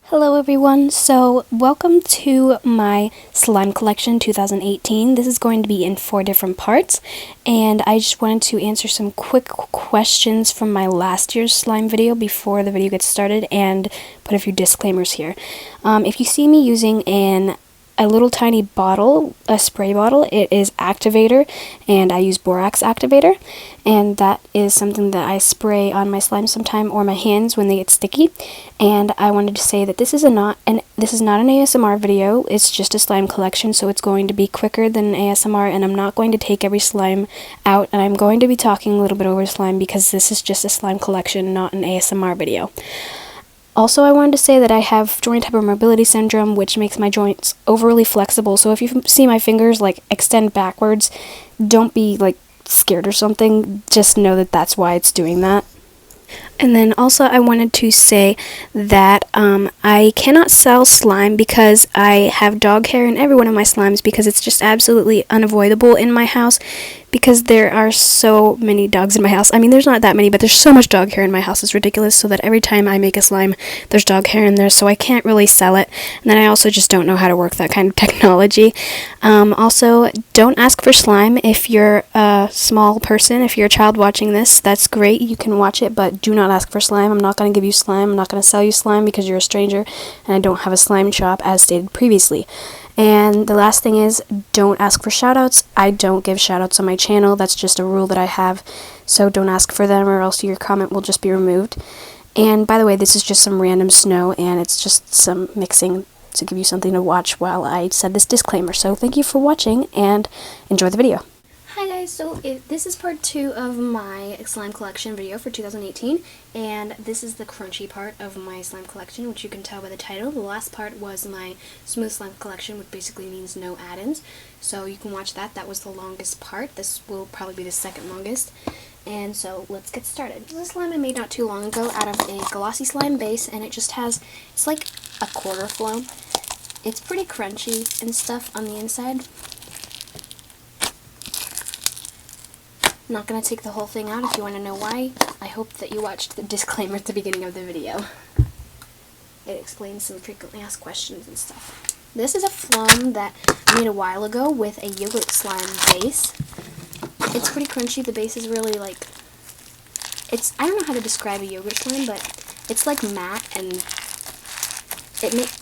Hello everyone, so welcome to my slime collection 2018. This is going to be in 4 different parts, and I just wanted to answer some quick questions from my last year's slime video before the video gets started and put a few disclaimers here. If you see me using a little tiny bottle, a spray bottle, it is activator, and I use borax activator, and that is something that I spray on my slime sometime or my hands when they get sticky. And I wanted to say that this is not an ASMR video, it's just a slime collection, so it's going to be quicker than ASMR, and I'm not going to take every slime out, and I'm going to be talking a little bit over slime because this is just a slime collection, not an ASMR video. Also, I wanted to say that I have joint hypermobility syndrome, which makes my joints overly flexible, so if you see my fingers like extend backwards, don't be like scared or something, just know that that's why it's doing that. And then also I wanted to say that I cannot sell slime because I have dog hair in every one of my slimes because it's just absolutely unavoidable in my house because there are so many dogs in my house. I mean, there's not that many, but there's so much dog hair in my house. It's ridiculous, so that every time I make a slime, there's dog hair in there, so I can't really sell it. And then I also just don't know how to work that kind of technology. Also, don't ask for slime if you're a small person. If you're a child watching this, that's great. You can watch it, but do not ask for slime. I'm not going to give you slime. I'm not going to sell you slime because you're a stranger, and I don't have a slime shop as stated previously. And the last thing is, don't ask for shoutouts. I don't give shoutouts on my channel. That's just a rule that I have. So don't ask for them or else your comment will just be removed. And by the way, this is just some random snow and it's just some mixing to give you something to watch while I said this disclaimer. So thank you for watching and enjoy the video. Hi guys, so this is part 2 of my slime collection video for 2018, and this is the crunchy part of my slime collection, which you can tell by the title. The last part was my smooth slime collection, which basically means no add-ins, so you can watch that. That was the longest part. This will probably be the second longest, and so let's get started. This slime I made not too long ago out of a glossy slime base, and it just has, it's like a quarter Phloem. It's pretty crunchy and stuff on the inside. I'm not going to take the whole thing out. If you want to know why, I hope that you watched the disclaimer at the beginning of the video. It explains some frequently asked questions and stuff. This is a Phloem that I made a while ago with a yogurt slime base. It's pretty crunchy. The base is really like, I don't know how to describe a yogurt slime, but it's like matte, and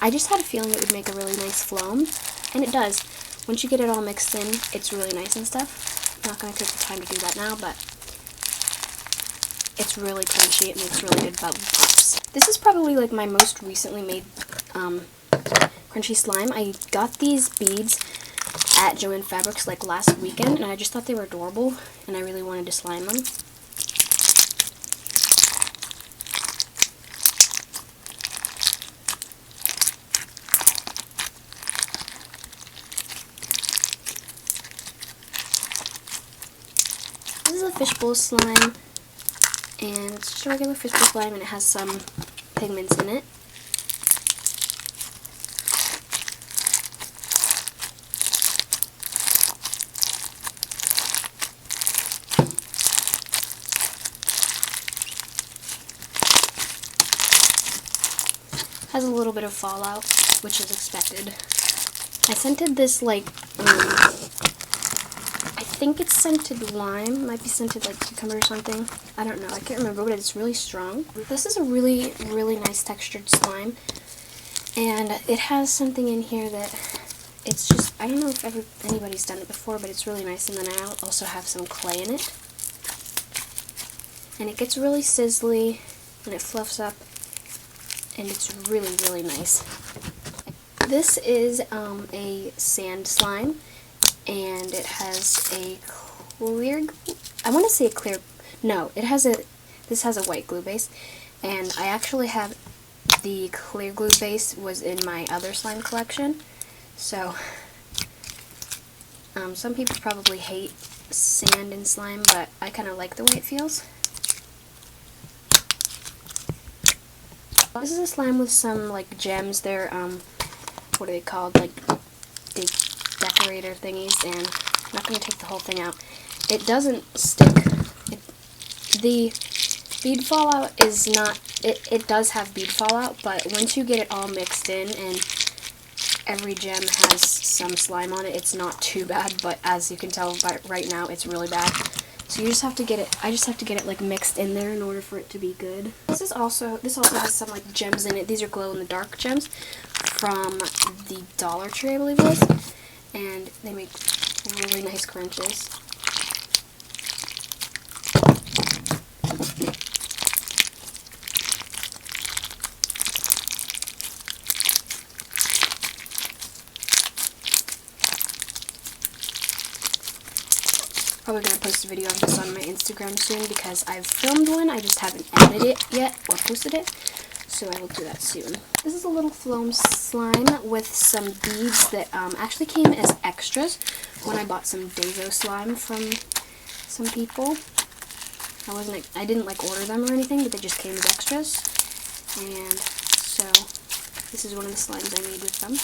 I just had a feeling it would make a really nice Phloem, and it does. Once you get it all mixed in, it's really nice and stuff. I'm not going to take the time to do that now, but it's really crunchy. It makes really good bubble pops. This is probably like my most recently made crunchy slime. I got these beads at Joann Fabrics like last weekend, and I just thought they were adorable, and I really wanted to slime them. This is a fishbowl slime, and it's just a regular fishbowl slime, and it has some pigments in it. Has a little bit of fallout, which is expected. I scented this like, I think it's scented lime, might be scented like cucumber or something. I don't know, I can't remember, but it's really strong. This is a really, really nice textured slime, and it has something in here that it's just, I don't know if anybody's done it before, but it's really nice. And then I also have some clay in it, and it gets really sizzly, and it fluffs up, and it's really, really nice. This is a sand slime, and it has a clear, I want to say a clear, no, this has a white glue base, and I actually have the clear glue base was in my other slime collection, so some people probably hate sand in slime, but I kind of like the way it feels. This is a slime with some like gems. They're what are they called, like big decorator thingies, and I'm not going to take the whole thing out. It doesn't stick. The Bead fallout is not, it does have bead fallout, but once you get it all mixed in and every gem has some slime on it, it's not too bad, but as you can tell by right now, it's really bad. So you just have to get it, I just have to get it like mixed in there in order for it to be good. This also has some like gems in it. These are glow-in-the-dark gems from the Dollar Tree, I believe it was, and they make really nice crunches. Probably going to post a video of this on my Instagram soon because I've filmed one, I just haven't edited it yet or posted it, so I will do that soon. This is a little Phloem Slime with some beads that actually came as extras when I bought some Dazo slime from some people. I didn't like order them or anything, but they just came as extras, and so this is one of the slimes I made with them.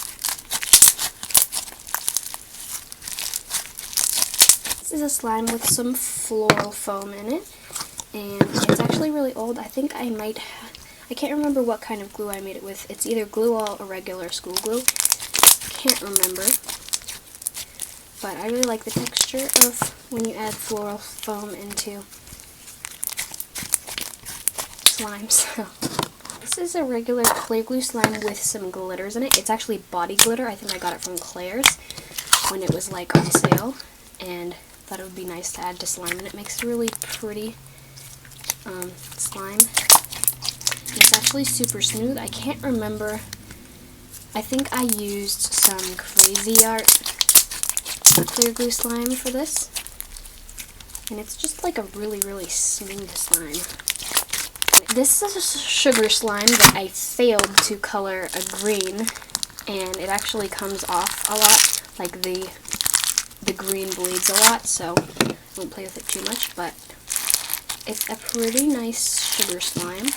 This is a slime with some floral foam in it, and it's actually really old. I think I can't remember what kind of glue I made it with. It's either glue all or regular school glue. Can't remember. But I really like the texture of when you add floral foam into slimes. This is a regular clear glue slime with some glitters in it. It's actually body glitter. I think I got it from Claire's when it was like on sale, and thought it would be nice to add to slime, and it makes a really pretty slime. And it's actually super smooth. I can't remember. I think I used some Crazy Art clear glue slime for this, and it's just like a really, really smooth slime. This is a sugar slime that I failed to color a green, and it actually comes off a lot, like the green bleeds a lot, so I won't play with it too much, but it's a pretty nice sugar slime.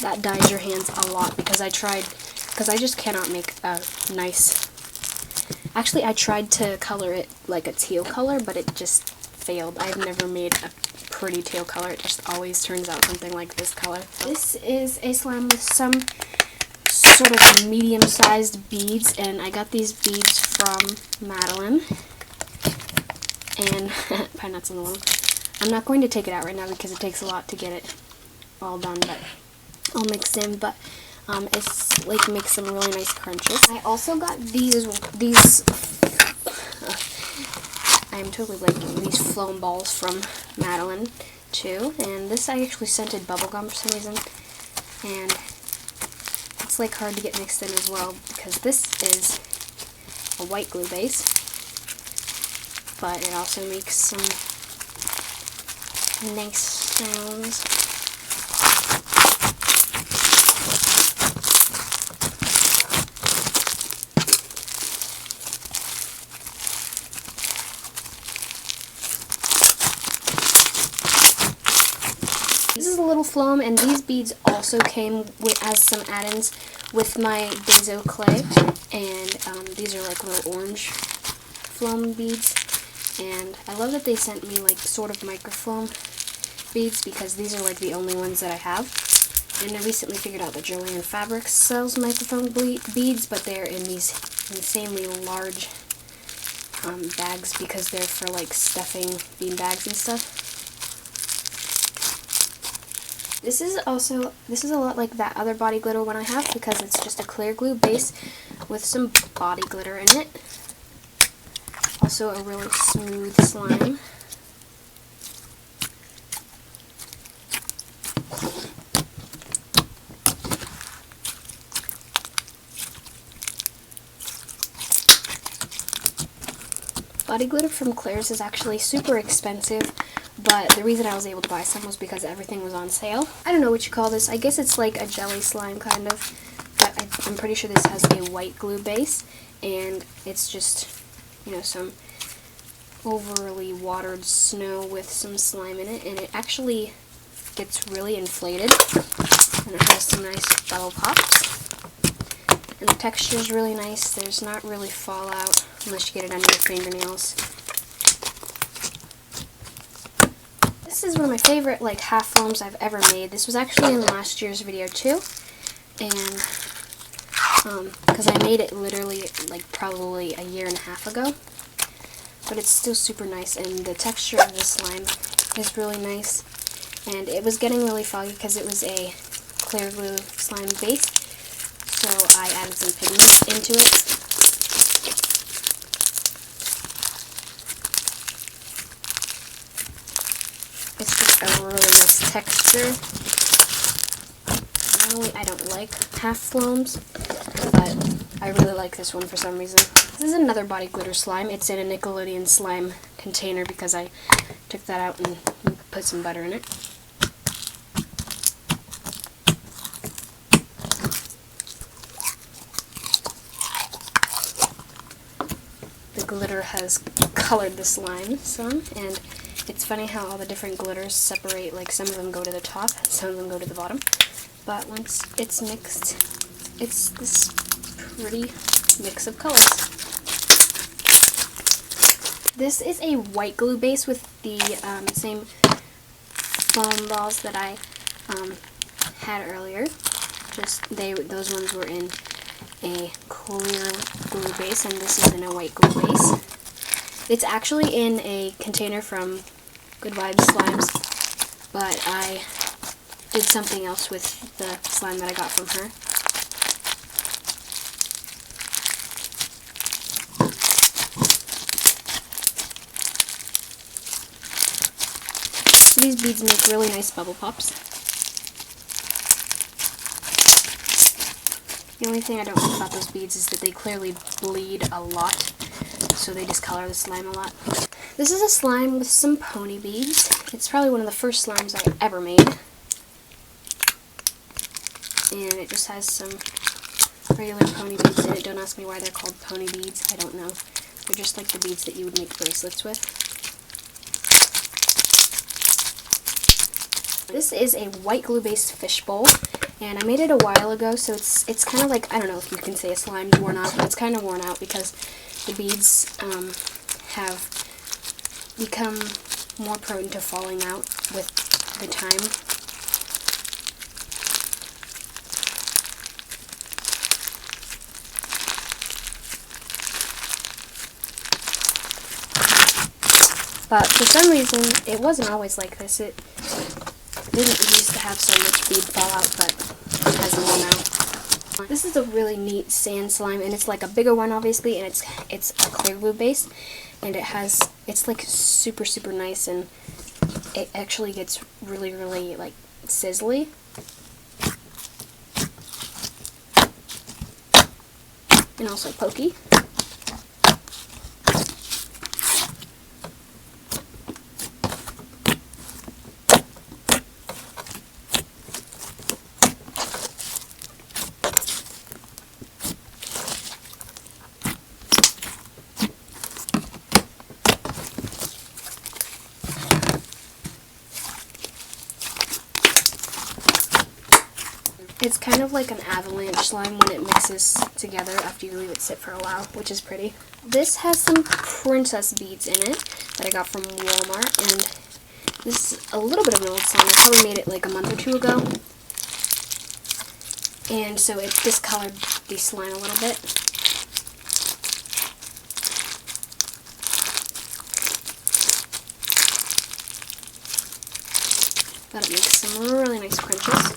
That dyes your hands a lot because I just cannot make a nice, actually I tried to color it like a teal color, but it just failed. I've never made a pretty teal color. It just always turns out something like this color. This is a slime with some sort of medium-sized beads, and I got these beads from Madeline, and pine nuts on the bottom. I'm not going to take it out right now because it takes a lot to get it all done, but I'll mix in, but it's like makes some really nice crunches. I also got these I'm totally liking these Phloem balls from Madeline too, and this I actually scented bubblegum for some reason, and it's like hard to get mixed in as well because this is a white glue base, but it also makes some nice sounds. This is a little Phloem, and these beads also came as some add-ins with my Dazo clay, and these are like little orange Phloem beads, and I love that they sent me like sort of microfloam beads because these are like the only ones that I have, and I recently figured out that Joanne Fabrics sells microfoam beads, but they're in these insanely large bags because they're for like stuffing bean bags and stuff. This is a lot like that other body glitter one I have because it's just a clear glue base with some body glitter in it. Also a really smooth slime. Body glitter from Claire's is actually super expensive, but the reason I was able to buy some was because everything was on sale. I don't know what you call this. I guess it's like a jelly slime kind of, but I'm pretty sure this has a white glue base, and it's just, you know, some overly watered snow with some slime in it, and it actually gets really inflated, and it has some nice bubble pops. And the texture is really nice. There's not really fallout unless you get it under your fingernails. This is one of my favorite half foams I've ever made. This was actually in last year's video too, and because I made it literally probably a year and a half ago, but it's still super nice, and the texture of the slime is really nice. And it was getting really foggy because it was a clear glue slime base, so I added some pigment into it. It's just a really nice texture. Normally I don't like half Phloems, but I really like this one for some reason. This is another body glitter slime. It's in a Nickelodeon slime container because I took that out and put some butter in it. The glitter has colored the slime some, and it's funny how all the different glitters separate. Some of them go to the top and some of them go to the bottom. But once it's mixed, it's this pretty mix of colors. This is a white glue base with the same foam balls that I had earlier. Those ones were in a clear glue base, and this is in a white glue base. It's actually in a container from Good Vibes Slimes, but I did something else with the slime that I got from her. These beads make really nice bubble pops. The only thing I don't like about those beads is that they clearly bleed a lot, so they discolor the slime a lot. This is a slime with some pony beads. It's probably one of the first slimes I ever made. And it just has some regular pony beads in it. Don't ask me why they're called pony beads. I don't know. They're just like the beads that you would make bracelets with. This is a white glue-based fishbowl, and I made it a while ago, so it's kind of like, I don't know if you can say a slime's worn out, but it's kind of worn out because the beads have become more prone to falling out with the time. But for some reason, it wasn't always like this. It didn't used to have so much bead fallout, but it has more now. This is a really neat sand slime, and it's like a bigger one, obviously, and it's a clear glue base, and it's like super nice, and it actually gets really like sizzly. And also pokey. It's kind of like an avalanche slime when it mixes together after you leave it sit for a while, which is pretty. This has some princess beads in it that I got from Walmart, and this is a little bit of an old slime. I probably made it like a month or two ago, and so it discolored the slime a little bit. But it makes some really nice crunches.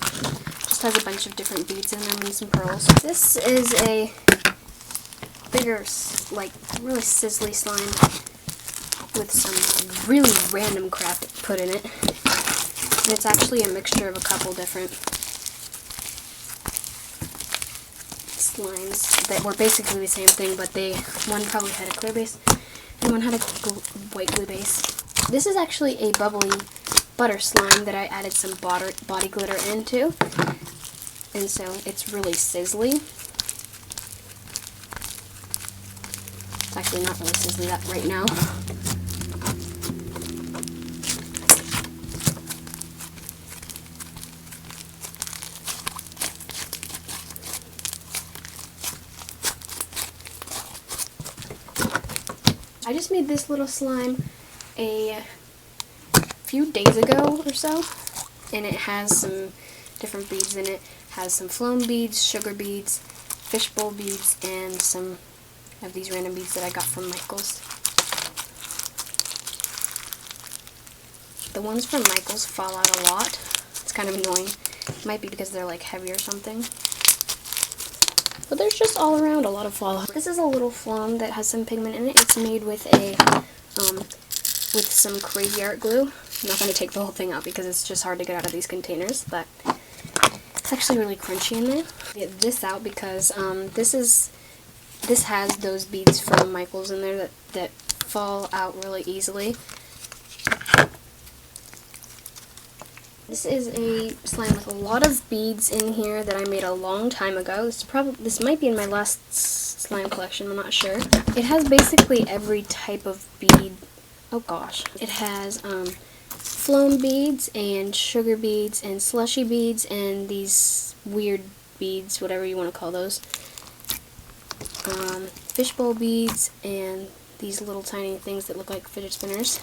Has a bunch of different beads in them and some pearls. This is a bigger, like really sizzly slime with some really random crap put in it. And it's actually a mixture of a couple different slimes that were basically the same thing, but one probably had a clear base and one had a white glue base. This is actually a bubbly butter slime that I added some body glitter into. And so it's really sizzly. It's actually not really sizzly right now. I just made this little slime a few days ago or so, and it has some different beads in it. It has some Phloem beads, sugar beads, fishbowl beads, and some of these random beads that I got from Michael's. The ones from Michael's fall out a lot. It's kind of annoying. It might be because they're like heavy or something. But there's just all around a lot of fallout. This is a little Phloem that has some pigment in it. It's made with with some crazy art glue. I'm not going to take the whole thing out because it's just hard to get out of these containers, but it's actually really crunchy in there. Get this out because this has those beads from Michael's in there that fall out really easily. This is a slime with a lot of beads in here that I made a long time ago. This might be in my last slime collection, I'm not sure. It has basically every type of bead. Oh gosh. It has Phloem beads and sugar beads and slushy beads and these weird beads, whatever you want to call those. Fishbowl beads and these little tiny things that look like fidget spinners.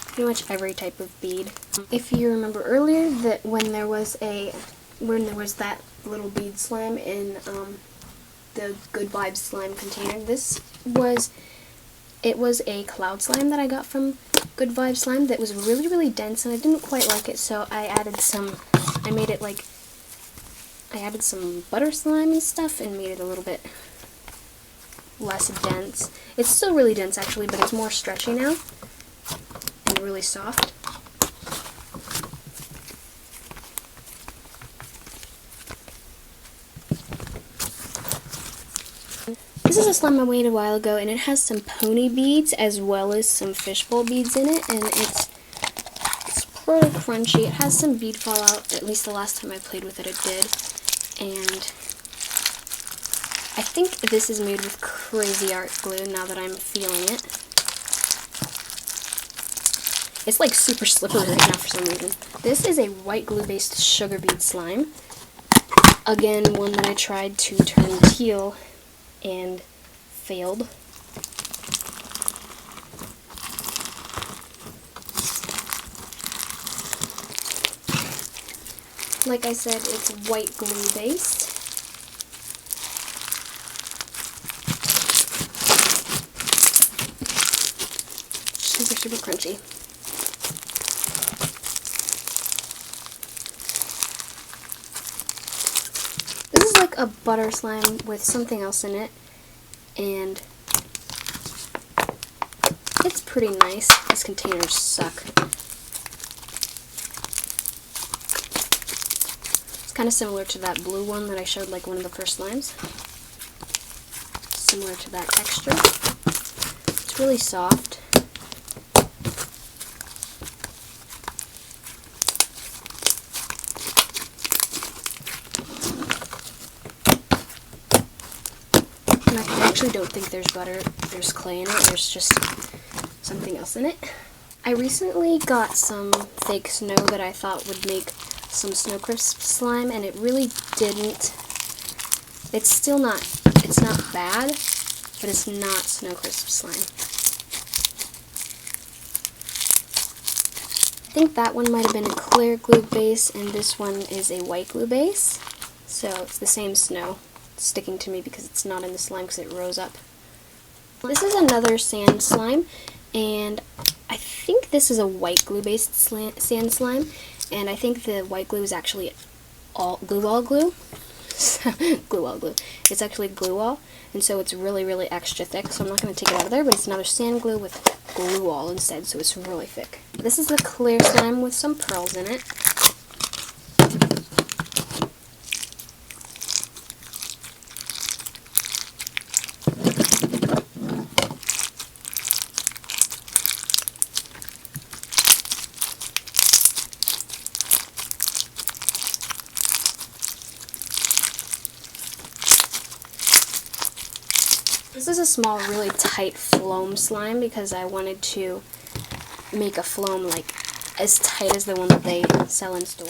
Pretty much every type of bead. If you remember earlier that when there was that little bead slime in the Good Vibes slime container, it was a cloud slime that I got from Good Vibes slime that was really, really dense, and I didn't quite like it, so I added some butter slime and stuff and made it a little bit less dense. It's still really dense actually, but it's more stretchy now and really soft. This is a slime I made a while ago, and it has some pony beads as well as some fishbowl beads in it, and it's pretty crunchy. It has some bead fallout, at least the last time I played with it did, and I think this is made with crazy art glue now that I'm feeling it. It's like super slippery right now for some reason. This is a white glue based sugar bead slime. Again, one that I tried to turn teal and failed. Like I said, it's white glue based. Super, super crunchy. This is like a butter slime with something else in it, and it's pretty nice. These containers suck. It's kind of similar to that blue one that I showed, like one of the first slimes. Similar to that texture. It's really soft. I actually don't think there's butter, there's clay in it, there's just something else in it. I recently got some fake snow that I thought would make some Snow Crisp slime, and it really didn't. It's not bad, but it's not Snow Crisp slime. I think that one might have been a clear glue base, and this one is a white glue base, so it's the same snow. Sticking to me because it's not in the slime because it rose up. This is another sand slime, and I think this is a white glue based sand slime, and I think the white glue is actually glue-all glue. Glue-all glue. It's actually glue-all, and so it's really, really extra thick, so I'm not going to take it out of there, but it's another sand glue with glue-all instead, so it's really thick. This is a clear slime with some pearls in it. This is a small, really tight Phloem slime because I wanted to make a Phloem like as tight as the one that they sell in store.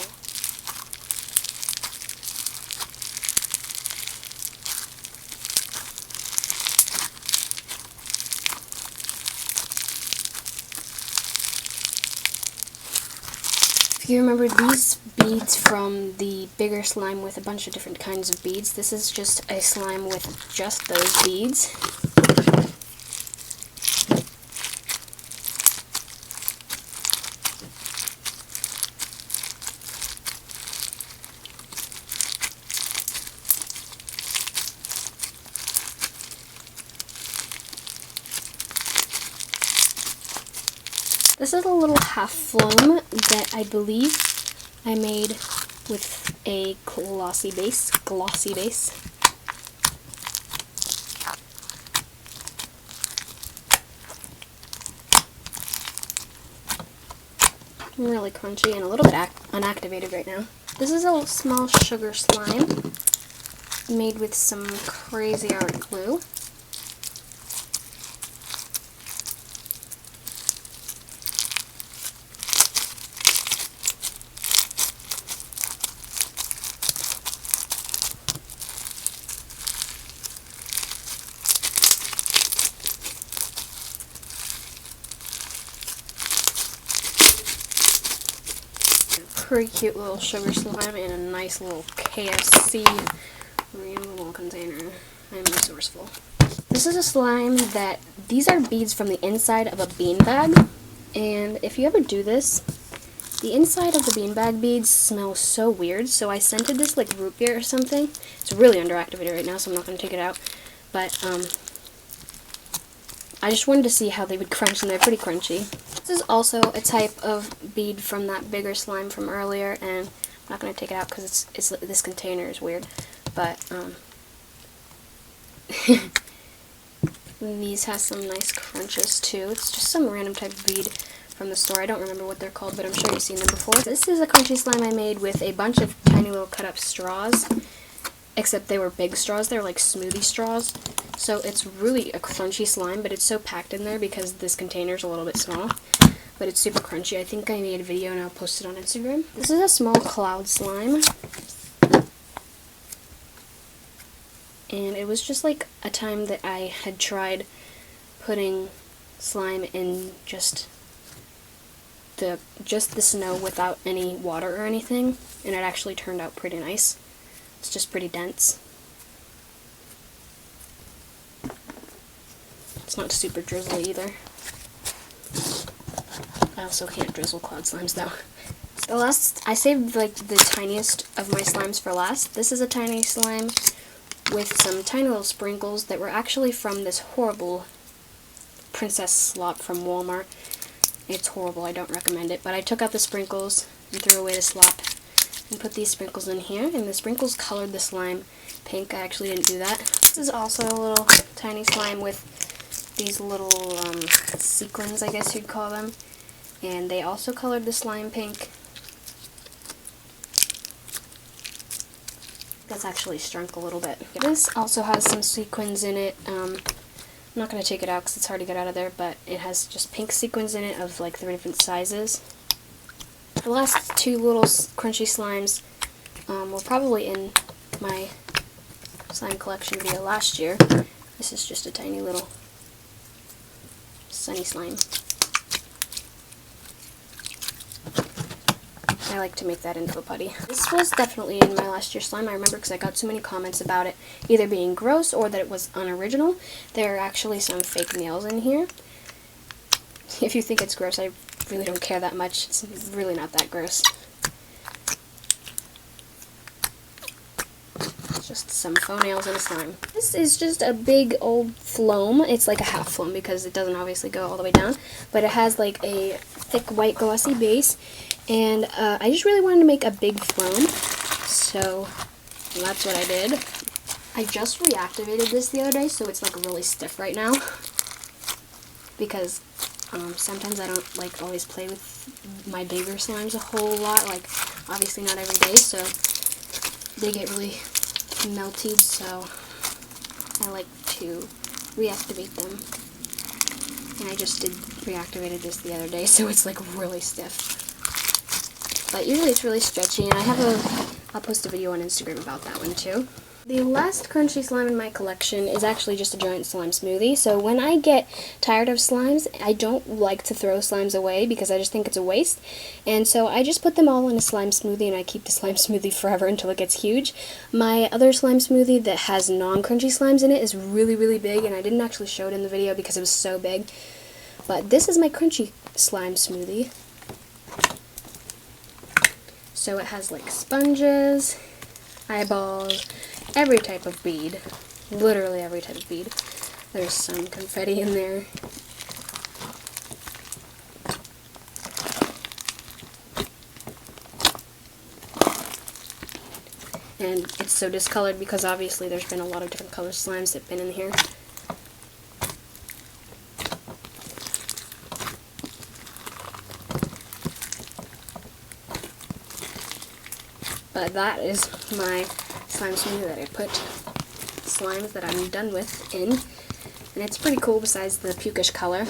If you remember these beads from the bigger slime with a bunch of different kinds of beads, this is just a slime with just those beads. This is a little half Phloem that I believe I made with a glossy base. Really crunchy and a little bit unactivated right now. This is a small sugar slime made with some crazy art glue. Pretty cute little sugar slime in a nice little KFC reusable container. I'm resourceful. This is a slime that, these are beads from the inside of a beanbag, and if you ever do this, the inside of the beanbag beads smell so weird, so I scented this like root beer or something. It's really underactivated right now, so I'm not going to take it out, but I just wanted to see how they would crunch, and they're pretty crunchy. This is also a type of bead from that bigger slime from earlier, and I'm not going to take it out because it's this container is weird. But these has some nice crunches too. It's just some random type of bead from the store. I don't remember what they're called, but I'm sure you've seen them before. This is a crunchy slime I made with a bunch of tiny little cut up straws, except they were big straws. They were like smoothie straws. So it's really a crunchy slime, but it's so packed in there because this container is a little bit small. But it's super crunchy. I think I made a video and I'll post it on Instagram. This is a small cloud slime. And it was just like a time that I had tried putting slime in just the snow without any water or anything. And it actually turned out pretty nice. It's just pretty dense. It's not super drizzly either. I also can't drizzle cloud slimes though. I saved like the tiniest of my slimes for last. This is a tiny slime with some tiny little sprinkles that were actually from this horrible princess slop from Walmart. It's horrible, I don't recommend it. But I took out the sprinkles and threw away the slop and put these sprinkles in here, and the sprinkles colored the slime pink. I actually didn't do that. This is also a little tiny slime with these little sequins, I guess you'd call them. And they also colored the slime pink. That's actually shrunk a little bit. This also has some sequins in it. I'm not going to take it out because it's hard to get out of there, but it has just pink sequins in it of like 3 different sizes. The last 2 little crunchy slimes were probably in my slime collection video last year. This is just a tiny little sunny slime. I like to make that into a putty. This was definitely in my last year's slime, I remember, because I got so many comments about it either being gross or that it was unoriginal. There are actually some fake nails in here. If you think it's gross, I really don't care that much. It's really not that gross. It's just some faux nails and a slime. This is just a big old Phloem. It's like a half Phloem because it doesn't obviously go all the way down, but it has like a thick white glossy base. And I just really wanted to make a big Phloem, so that's what I did. I just reactivated this the other day, so it's like really stiff right now. Because sometimes I don't like always play with my bigger slimes a whole lot, like obviously not every day, so they get really melty, so I like to reactivate them. And I just reactivated this the other day, so it's like really stiff. But usually it's really stretchy, and I'll post a video on Instagram about that one too. The last crunchy slime in my collection is actually just a giant slime smoothie. So when I get tired of slimes, I don't like to throw slimes away because I just think it's a waste. And so I just put them all in a slime smoothie, and I keep the slime smoothie forever until it gets huge. My other slime smoothie that has non-crunchy slimes in it is really, really big, and I didn't actually show it in the video because it was so big. But this is my crunchy slime smoothie. So it has like sponges, eyeballs, every type of bead, literally every type of bead. There's some confetti in there. And it's so discolored because obviously there's been a lot of different color slimes that have been in here. But that is my slime smoothie that I put slimes that I'm done with in. And it's pretty cool besides the pukish color.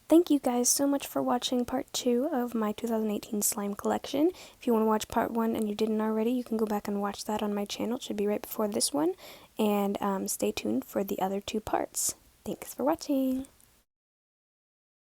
Thank you guys so much for watching part 2 of my 2018 slime collection. If you want to watch part 1 and you didn't already, you can go back and watch that on my channel. It should be right before this one. And stay tuned for the other 2 parts. Thanks for watching.